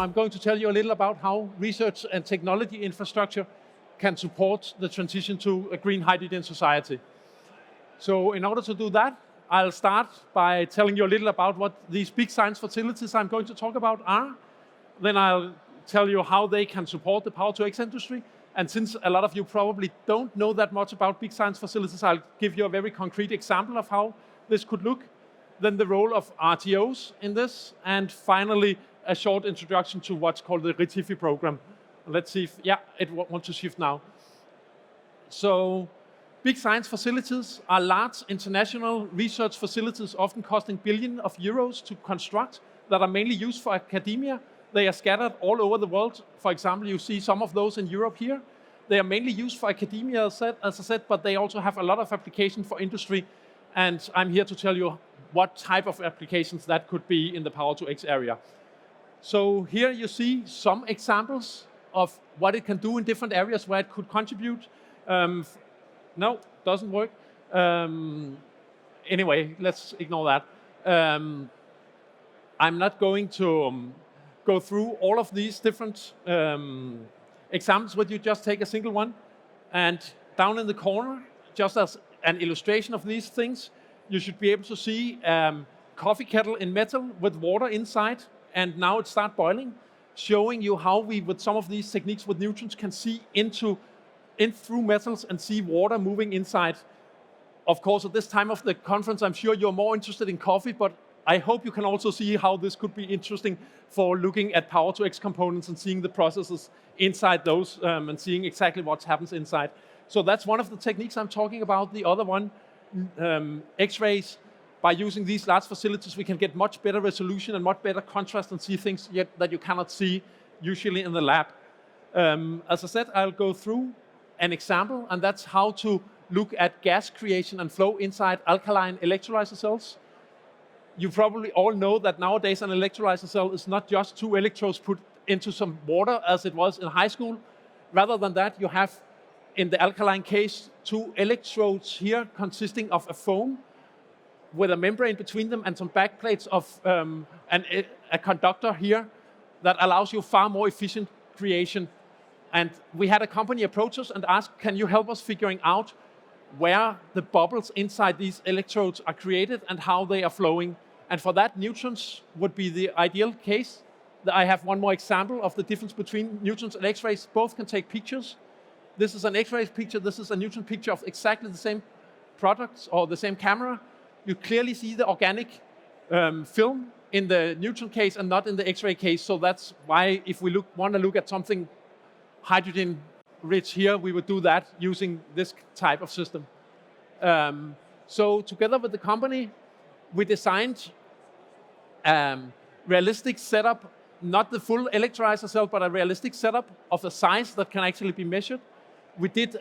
I'm going to tell you a little about how research and technology infrastructure can support the transition to a green hydrogen society. So in order to do that, I'll start by telling you a little about what these big science facilities I'm going to talk about are. Then I'll tell you how they can support the Power-to-X industry. And since a lot of you probably don't know that much about big science facilities, I'll give you a very concrete example of how this could look. Then the role of RTOs in this. And finally, a short introduction to what's called the RETIFI program. Let's see if, it wants to shift now. So, big science facilities are large international research facilities, often costing billions of euros to construct, that are mainly used for academia. They are scattered all over the world. For example, you see some of those in Europe here. They are mainly used for academia, as I said, but they also have a lot of application for industry. And I'm here to tell you what type of applications that could be in the Power-to-X area. So here you see some examples of what it can do in different areas where it could contribute. No, doesn't work. Anyway, let's ignore that. I'm not going to go through all of these different examples, but you just take a single one. And down in the corner, just as an illustration of these things, you should be able to see coffee kettle in metal with water inside, and now it starts boiling, showing you how we, with some of these techniques with neutrons, can see in through metals and see water moving inside. Of course, at this time of the conference, I'm sure you're more interested in coffee, but I hope you can also see how this could be interesting for looking at Power-to-X components and seeing the processes inside those and seeing exactly what happens inside. So that's one of the techniques I'm talking about. The other one, X-rays. By using these large facilities, we can get much better resolution and much better contrast and see things that you cannot see usually in the lab. As I said, I'll go through an example, and that's how to look at gas creation and flow inside alkaline electrolyzer cells. You probably all know that nowadays an electrolyzer cell is not just two electrodes put into some water as it was in high school. Rather than that, you have, in the alkaline case, two electrodes here consisting of a foam with a membrane between them and some backplates of a conductor here that allows you far more efficient creation. And we had a company approach us and ask, can you help us figuring out where the bubbles inside these electrodes are created and how they are flowing? And for that, neutrons would be the ideal case. I have one more example of the difference between neutrons and X-rays. Both can take pictures. This is an X-ray picture. This is a neutron picture of exactly the same products or the same camera. You clearly see the organic film in the neutron case and not in the X-ray case. So that's why if we want to look at something hydrogen rich here, we would do that using this type of system. So together with the company, we designed realistic setup, not the full electrolyzer cell, but a realistic setup of a size that can actually be measured. We did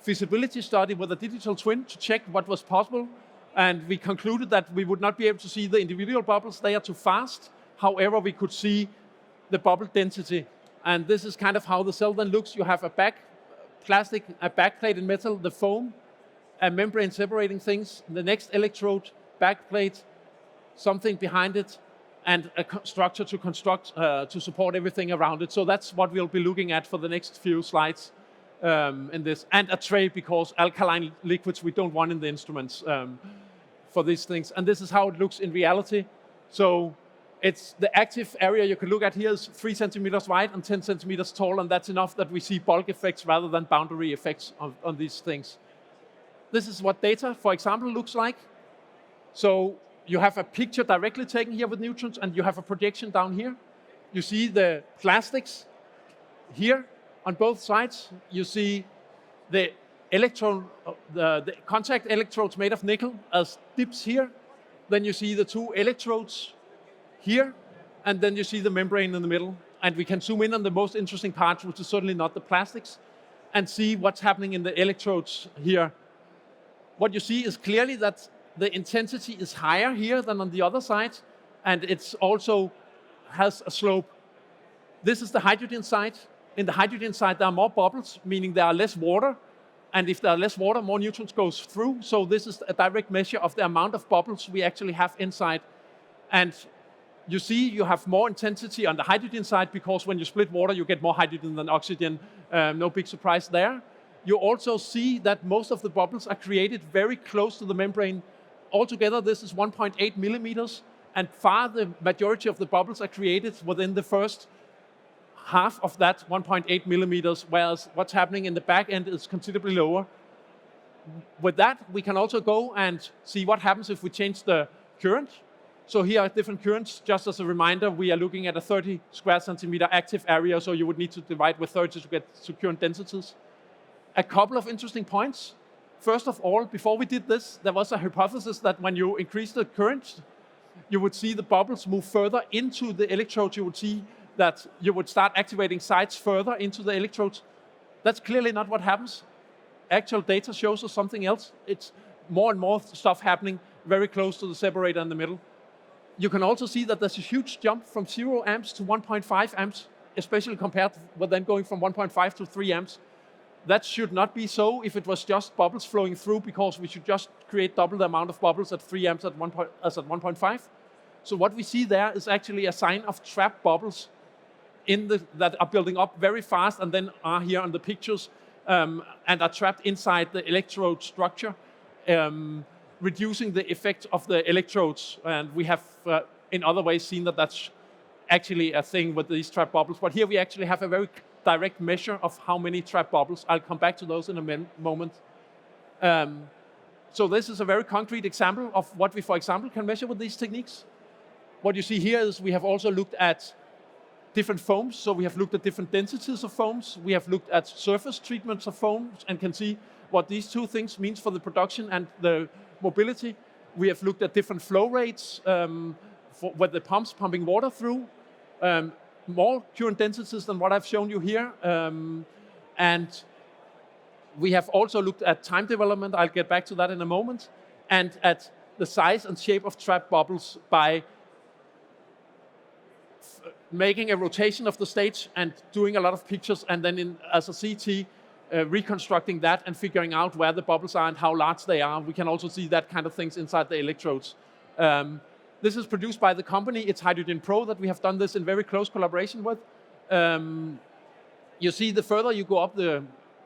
feasibility study with a digital twin to check what was possible. And we concluded that we would not be able to see the individual bubbles. They are too fast. However, we could see the bubble density. And this is kind of how the cell then looks. You have a backplate in metal, the foam, a membrane separating things, the next electrode, backplate, something behind it, and a structure to construct, to support everything around it. So that's what we'll be looking at for the next few slides in this. And a tray, because alkaline liquids we don't want in the instruments for these things. And this is how it looks in reality. So it's the active area you can look at here is 3 centimeters wide and 10 centimeters tall, and that's enough that we see bulk effects rather than boundary effects on these things. This is what data, for example, looks like. So you have a picture directly taken here with neutrons, and you have a projection down here. You see the plastics here on both sides. You see the electron, the contact electrodes made of nickel as dips here. Then you see the two electrodes here, and then you see the membrane in the middle. And we can zoom in on the most interesting part, which is certainly not the plastics, and see what's happening in the electrodes here. What you see is clearly that the intensity is higher here than on the other side, and it's also has a slope. This is the hydrogen side. In the hydrogen side, there are more bubbles, meaning there are less water, and if there are less water, more neutrons goes through. So this is a direct measure of the amount of bubbles we actually have inside. And You see you have more intensity on the hydrogen side because when you split water, you get more hydrogen than oxygen. No big surprise there. You also see that most of the bubbles are created very close to the membrane. Altogether, this is 1.8 millimeters, and the majority of the bubbles are created within the first half of that 1.8 millimeters, whereas what's happening in the back end is considerably lower. With that, we can also go and see what happens if we change the current. So here are different currents. Just as a reminder, we are looking at a 30 square centimeter active area, so you would need to divide with 30 to get to current densities. A couple of interesting points. First of all, before we did this, there was a hypothesis that when you increase the current, you would see the bubbles move further into the electrodes. You would see that you would start activating sites further into the electrodes. That's clearly not what happens. Actual data shows us something else. It's more and more stuff happening very close to the separator in the middle. You can also see that there's a huge jump from 0 amps to 1.5 amps, especially compared with them going from 1.5 to 3 amps. That should not be so if it was just bubbles flowing through, because we should just create double the amount of bubbles at 3 amps as at 1.5. So what we see there is actually a sign of trapped bubbles that are building up very fast and then are here on the pictures and are trapped inside the electrode structure, reducing the effect of the electrodes. And we have in other ways seen that that's actually a thing with these trapped bubbles. But here we actually have a very direct measure of how many trapped bubbles. I'll come back to those in a moment. So this is a very concrete example of what we, for example, can measure with these techniques. What you see here is we have also looked at different foams. So we have looked at different densities of foams. We have looked at surface treatments of foams and can see what these two things means for the production and the mobility. We have looked at different flow rates with the pumps pumping water through. More current densities than what I've shown you here. And we have also looked at time development. I'll get back to that in a moment. And at the size and shape of trapped bubbles by making a rotation of the stage and doing a lot of pictures, and then as a CT, reconstructing that and figuring out where the bubbles are and how large they are. We can also see that kind of things inside the electrodes. This is produced by the company. It's Hydrogen Pro that we have done this in very close collaboration with. You see, the further you go up the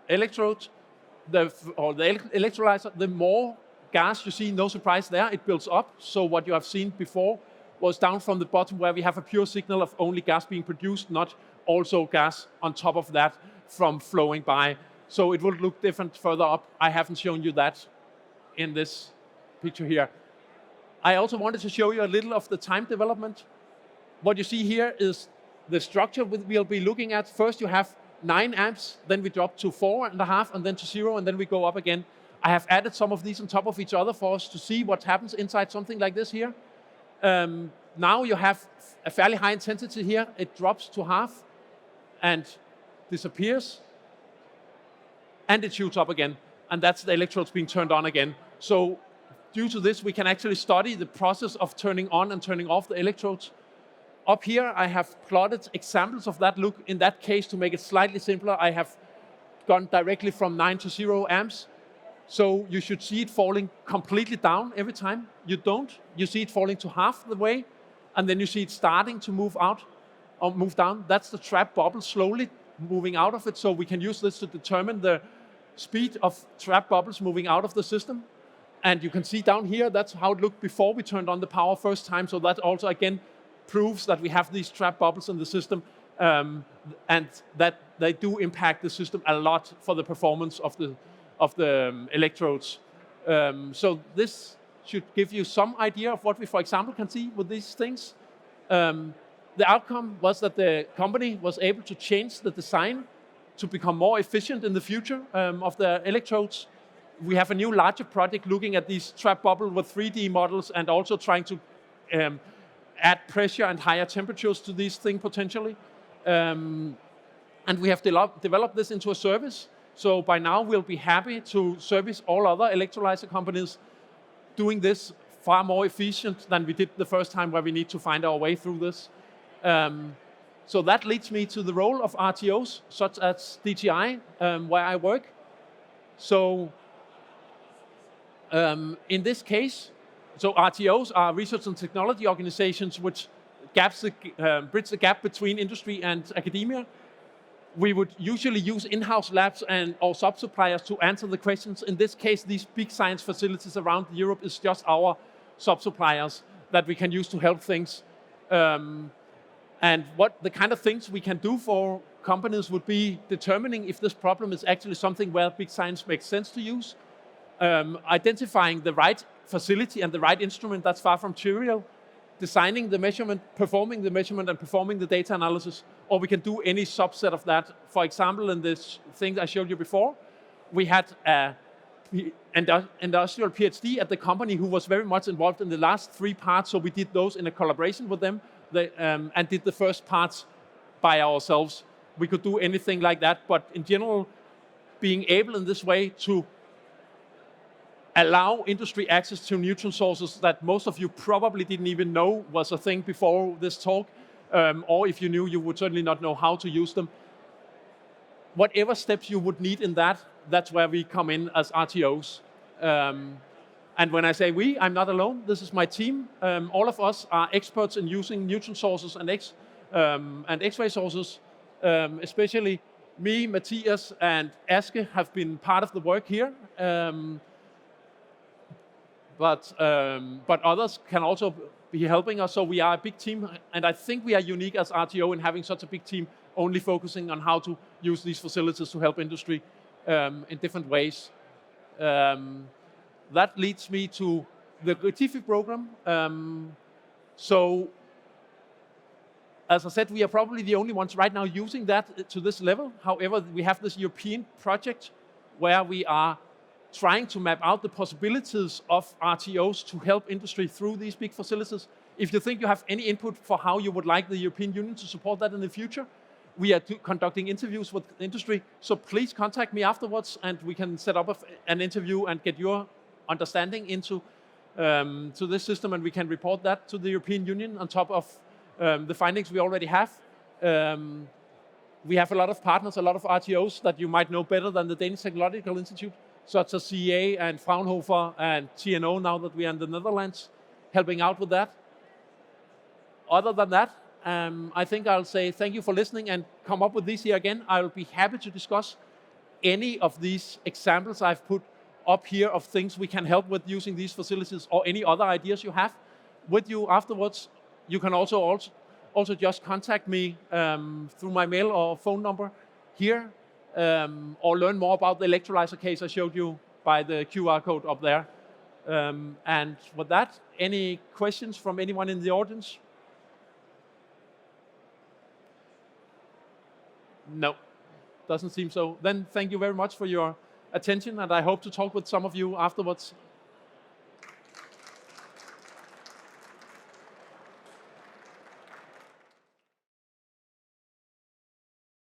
electrode, the electrolyzer, the more gas you see. No surprise there, it builds up. So what you have seen before was down from the bottom where we have a pure signal of only gas being produced, not also gas on top of that from flowing by. So it will look different further up. I haven't shown you that in this picture here. I also wanted to show you a little of the time development. What you see here is the structure we'll be looking at. First you have 9 amps, then we drop to 4.5, and then to 0, and then we go up again. I have added some of these on top of each other for us to see what happens inside something like this here. Now you have a fairly high intensity here. It drops to half and disappears, and it shoots up again. And that's the electrodes being turned on again. So due to this, we can actually study the process of turning on and turning off the electrodes. Up here, I have plotted examples of that look. In that case, to make it slightly simpler, I have gone directly from 9 to 0 amps. So you should see it falling completely down every time. You don't. You see it falling to half the way, and then you see it starting to move out or move down. That's the trapped bubble slowly moving out of it. So we can use this to determine the speed of trapped bubbles moving out of the system. And you can see down here, that's how it looked before we turned on the power first time. So that also, again, proves that we have these trapped bubbles in the system, and that they do impact the system a lot for the performance of the electrodes. So this should give you some idea of what we, for example, can see with these things. The outcome was that the company was able to change the design to become more efficient in the future of the electrodes. We have a new larger project looking at these trapped bubble with 3D models and also trying to add pressure and higher temperatures to these things potentially. And we have developed this into a service. So by now we'll be happy to service all other electrolyzer companies doing this far more efficient than we did the first time, where we need to find our way through this. So that leads me to the role of RTOs, such as DTI, where I work. So in this case, so RTOs are research and technology organizations which bridge the gap between industry and academia. We would usually use in-house labs or sub-suppliers to answer the questions. In this case, these big science facilities around Europe is just our sub-suppliers that we can use to help things. And what the kind of things we can do for companies would be determining if this problem is actually something where big science makes sense to use, identifying the right facility and the right instrument, that's far from trivial, designing the measurement, performing the measurement, and performing the data analysis, or we can do any subset of that. For example, in this thing I showed you before, we had an industrial PhD at the company who was very much involved in the last 3 parts, so we did those in a collaboration with them, and did the first parts by ourselves. We could do anything like that, but in general, being able in this way to allow industry access to neutron sources that most of you probably didn't even know was a thing before this talk, or if you knew, you would certainly not know how to use them. Whatever steps you would need in that, that's where we come in as RTOs. And when I say we, I'm not alone. This is my team. All of us are experts in using neutron sources and X-ray sources. Especially me, Matthias, and Aske have been part of the work here. But others can also be helping us, so we are a big team, and I think we are unique as RTO in having such a big team only focusing on how to use these facilities to help industry in different ways. That leads me to the Retifi program. So, as I said, we are probably the only ones right now using that to this level. However, we have this European project where we are trying to map out the possibilities of RTOs to help industry through these big facilities. If you think you have any input for how you would like the European Union to support that in the future, we are conducting interviews with industry, so please contact me afterwards and we can set up an interview and get your understanding into to this system, and we can report that to the European Union on top of the findings we already have. We have a lot of partners, a lot of RTOs that you might know better than the Danish Technological Institute, such as CEA and Fraunhofer and TNO now that we are in the Netherlands, helping out with that. Other than that, I think I'll say thank you for listening and come up with these here again. I'll be happy to discuss any of these examples I've put up here of things we can help with using these facilities, or any other ideas you have with you afterwards. You can also just contact me through my mail or phone number here, or learn more about the electrolyzer case I showed you by the QR code up there. And with that, any questions from anyone in the audience? No, doesn't seem so. Then thank you very much for your attention, and I hope to talk with some of you afterwards